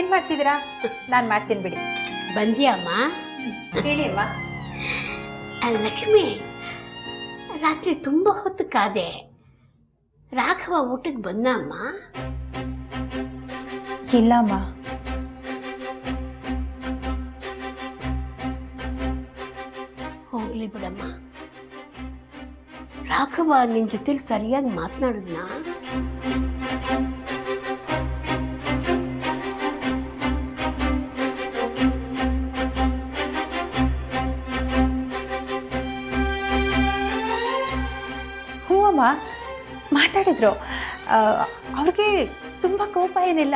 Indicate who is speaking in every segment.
Speaker 1: ಏನು ಮಾಡ್ತಿದ್ದೀರಾ? ನಾನು ಮಾಡ್ತೀನಿ ಬಿಡಿ.
Speaker 2: ಬಂದಿಯಮ್ಮ?
Speaker 1: ಹೇಳಿ ಅಮ್ಮ.
Speaker 2: ಲಕ್ಷ್ಮಿ, ರಾತ್ರಿ ತುಂಬ ಹೊತ್ತು ಕಾದೆ. ರಾಘವ ಊಟಕ್ಕೆ ಬಂದ ಅಮ್ಮ?
Speaker 1: ಇಲ್ಲಮ್ಮ.
Speaker 2: ಹೋಗ್ಲಿ ಬಿಡಮ್ಮ. ರಾಘವ ನಿನ್ ಜೊತೆಲಿ ಸರಿಯಾಗಿ ಮಾತನಾಡಿದ್ನಾ?
Speaker 1: ಹ್ಞೂ ಅಮ್ಮ, ಮಾತಾಡಿದ್ರು. ಅವ್ರಿಗೆ ತುಂಬ ಕೋಪ ಏನಿಲ್ಲ.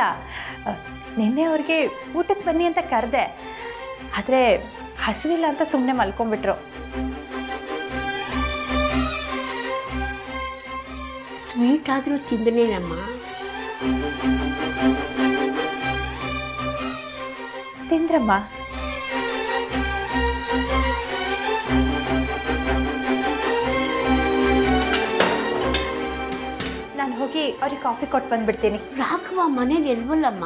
Speaker 1: ನಿನ್ನೆ ಅವ್ರಿಗೆ ಊಟಕ್ಕೆ ಬನ್ನಿ ಅಂತ ಕರೆದೆ, ಆದರೆ ಹಸಿವಿಲ್ಲ ಅಂತ ಸುಮ್ಮನೆ ಮಲ್ಕೊಂಡ್ಬಿಟ್ರು.
Speaker 2: ಸ್ವೀಟ್ ಆದರೂ ತಿಂದನೇನಮ್ಮ?
Speaker 1: ತಿಂದ್ರಮ್ಮ. ನಾನು ಹೋಗಿ ಅವ್ರಿಗೆ ಕಾಫಿ ಕೊಟ್ಟು ಬಂದ್ಬಿಡ್ತೀನಿ.
Speaker 2: ರಾಘವ ಮನೇಲಿ ಇಲ್ವಲ್ಲಮ್ಮ?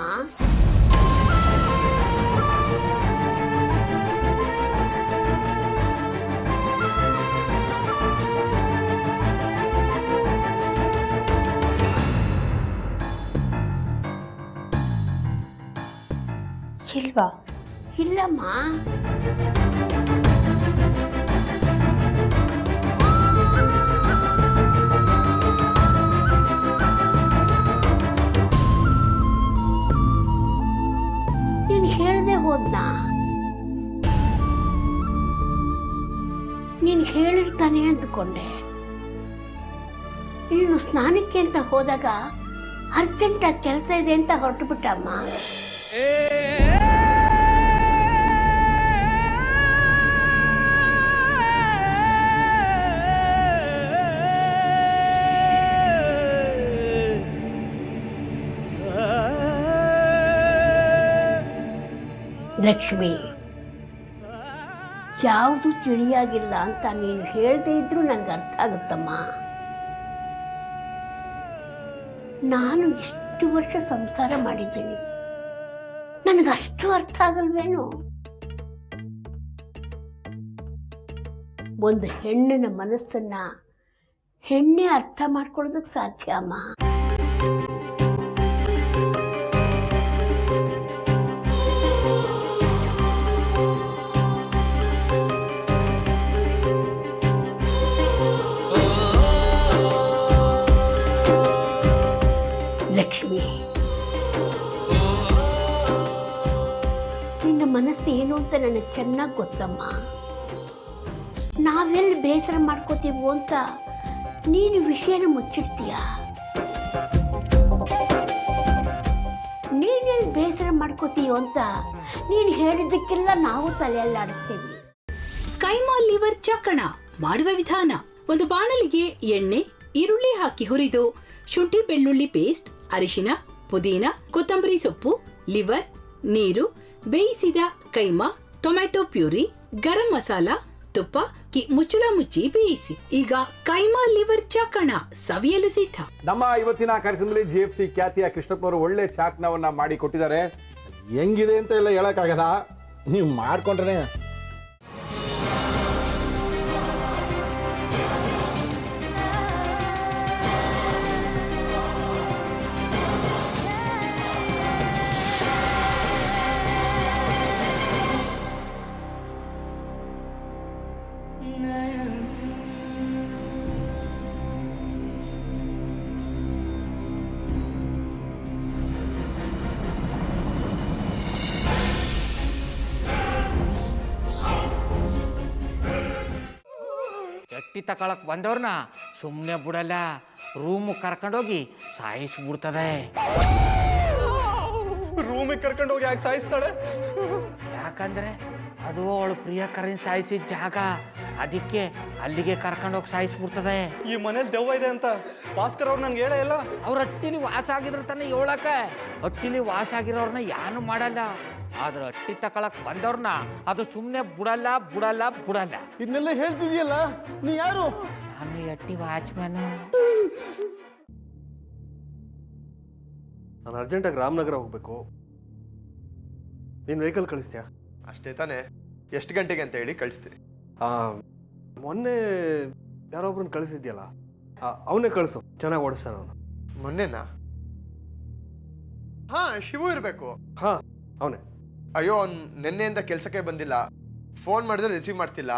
Speaker 1: ಇಲ್ವಾ?
Speaker 2: ಇಲ್ಲಮ್ಮ. ನೀನು ಹೇಳ್ದೆ ಹೋದ್ನಾ? ನೀನು ಹೇಳಿರ್ತಾನೆ ಅಂದ್ಕೊಂಡೆ. ನೀನು ಸ್ನಾನಕ್ಕೆ ಅಂತ ಹೋದಾಗ ಅರ್ಜೆಂಟಾಗಿ ಕೆಲಸ ಇದೆ ಅಂತ ಹೊರಟು ಬಿಟ್ಟಮ್ಮ. ಲಕ್ಷ್ಮಿ, ಯಾವುದು ತಿಳಿಯಾಗಿಲ್ಲ ಅಂತ ನೀನು ಹೇಳದೇ ಇದ್ರೂ ನನಗೆ ಅರ್ಥ ಆಗುತ್ತಮ್ಮ. ನಾನು ಇಷ್ಟು ವರ್ಷ ಸಂಸಾರ ಮಾಡಿದ್ದೀನಿ, ನನಗಷ್ಟು ಅರ್ಥ ಆಗಲ್ವೇನು? ಒಂದು ಹೆಣ್ಣಿನ ಮನಸ್ಸನ್ನ ಹೆಣ್ಣೆ ಅರ್ಥ ಮಾಡ್ಕೊಳ್ಳೋದಕ್ಕೆ ಸಾಧ್ಯ ಅಮ್ಮ. ಲಕ್ಷ್ಮಿ, ನಿನ್ನ ಮನಸ್ಸು ಏನು ಅಂತ ನನಗೆ ಚೆನ್ನಾಗಿ ಗೊತ್ತಮ್ಮ. ನಾವೆಲ್ಲಿ ಬೇಸರ ಮಾಡ್ಕೋತೀವೋ ಅಂತ ನೀನು ವಿಷಯನ ಮುಚ್ಚಿಡ್ತೀಯ. ನೀನೆಲ್ಲಿ ಬೇಸರ ಮಾಡ್ಕೋತೀಯೋ ಅಂತ ನೀನು ಹೇಳಿದ್ದಕ್ಕೆಲ್ಲ ನಾವು ತಲೆಯಲ್ಲಾಡುತ್ತೇವೆ.
Speaker 3: ಕೈಮಾ ಲಿವರ್ ಚಕ್ಕಣ ಮಾಡುವ ವಿಧಾನ: ಒಂದು ಬಾಣಲಿಗೆ ಎಣ್ಣೆ, ಈರುಳ್ಳಿ ಹಾಕಿ ಹುರಿದು ಶುಂಠಿ ಬೆಳ್ಳುಳ್ಳಿ ಪೇಸ್ಟ್, ಅರಿಶಿನ, ಪುದೀನ, ಕೊತ್ತಂಬರಿ ಸೊಪ್ಪು, ಲಿವರ್, ನೀರು, ಬೇಯಿಸಿದ ಕೈಮಾ, ಟೊಮ್ಯಾಟೊ ಪ್ಯೂರಿ, ಗರಂ ಮಸಾಲ, ತುಪ್ಪ ಮುಚ್ಚಳ ಮುಚ್ಚಿ ಬೇಯಿಸಿ. ಈಗ ಕೈಮಾ ಲಿವರ್ ಚಾಕಣ ಸವಿಯಲು ಸಿದ್ಧ.
Speaker 4: ನಮ್ಮ ಇವತ್ತಿನ ಕಾರ್ಯಕ್ರಮದಲ್ಲಿ GFC ಖ್ಯಾತಿಯ ಕೃಷ್ಣಪ್ಪನವರು ಒಳ್ಳೆ ಚಾಕ್ನವನ್ನ ಮಾಡಿ ಕೊಟ್ಟಿದ್ದಾರೆ. ಹೆಂಗಿದೆ ಅಂತ ಎಲ್ಲ ಹೇಳಕ್ಕಾಗಲ್ಲ, ನೀವು ಮಾಡ್ಕೊಂಡ್ರೆ.
Speaker 5: ಎಟ್ಟಿ ತಕೊಳಕ್ ಬಂದವ್ರನ್ನ ಸುಮ್ಮನೆ ಬಿಡಲ್ಲ, ರೂಮ್ ಕರ್ಕೊಂಡೋಗಿ ಸಾಯಿಸ್ಬಿಡ್ತದೆ.
Speaker 6: ರೂಮಿಗೆ ಕರ್ಕೊಂಡೋಗಿ ಯಾಕೆ ಸಾಯಿಸ್ತಾಳೆ?
Speaker 5: ಯಾಕಂದ್ರೆ ಅದು ಅವಳು ಪ್ರಿಯಕರನ್ ಸಾಯಿಸಿದ ಜಾಗ, ಅದಕ್ಕೆ ಅಲ್ಲಿಗೆ ಕರ್ಕೊಂಡೋಗಿ ಸಾಯಿಸ್ಬಿಡ್ತದೆ.
Speaker 6: ಈ ಮನೇಲಿ ದೆವ್ವ ಇದೆ ಅಂತ ಭಾಸ್ಕರ್ ಅವ್ರು ನನ್ಗೆ ಹೇಳೇ ಇಲ್ಲ.
Speaker 5: ಅವ್ರ ಹಟ್ಟಿಲಿ ವಾಸ ಆಗಿದ್ರ ತಾನೆ ಹೇಳಕ. ಹಟ್ಟಿಲಿ ವಾಸ ಆಗಿರೋರ್ನ ಯಾನು ಮಾಡಲ್ಲ, ಆದ್ರೆ ಹಟ್ಟಿ ತಕೊಳಕ್ ಬಂದವ್ರನ್ನ ಅದು ಸುಮ್ಮನೆ ಬಿಡಲ್ಲ ಬಿಡಲ್ಲ ಬಿಡಲ್ಲ.
Speaker 6: ಇದನ್ನೆಲ್ಲ ಹೇಳ್ತಿದ್ಯಲ್ಲ, ನೀ ಯಾರು?
Speaker 5: ನಾನು ಹಟ್ಟಿ ವಾಚ್ಮ್ಯಾನು.
Speaker 6: ನಾನು ಅರ್ಜೆಂಟಾಗಿ ರಾಮನಗರ ಹೋಗ್ಬೇಕು.
Speaker 7: ನೀನು ವೆಹಿಕಲ್ ಕಳಿಸ್ತೀಯಾ?
Speaker 8: ಅಷ್ಟೇ ತಾನೇ. ಎಷ್ಟು ಗಂಟೆಗೆ ಅಂತ ಹೇಳಿ ಕಳಿಸ್ತೀನಿ.
Speaker 7: ಮೊನ್ನೆ ಯಾರೊಬ್ರನ್ನ ಕಳಿಸಿದ್ಯಲ್ಲ, ಅವನೇ ಕಳಿಸು, ಚೆನ್ನಾಗಿ ಓಡಿಸ್ತಾನೆ ಅವನು.
Speaker 8: ಮೊನ್ನೆನಾ? ಹಾ, ಶಿವು ಇರಬೇಕು.
Speaker 7: ಹಾಂ, ಅವನೇ.
Speaker 8: ಅಯ್ಯೋ, ಅವ್ನು ನಿನ್ನೆಯಿಂದ ಕೆಲಸಕ್ಕೆ ಬಂದಿಲ್ಲ. ಫೋನ್ ಮಾಡಿದ್ರೆ ರಿಸೀವ್ ಮಾಡ್ತಿಲ್ಲ.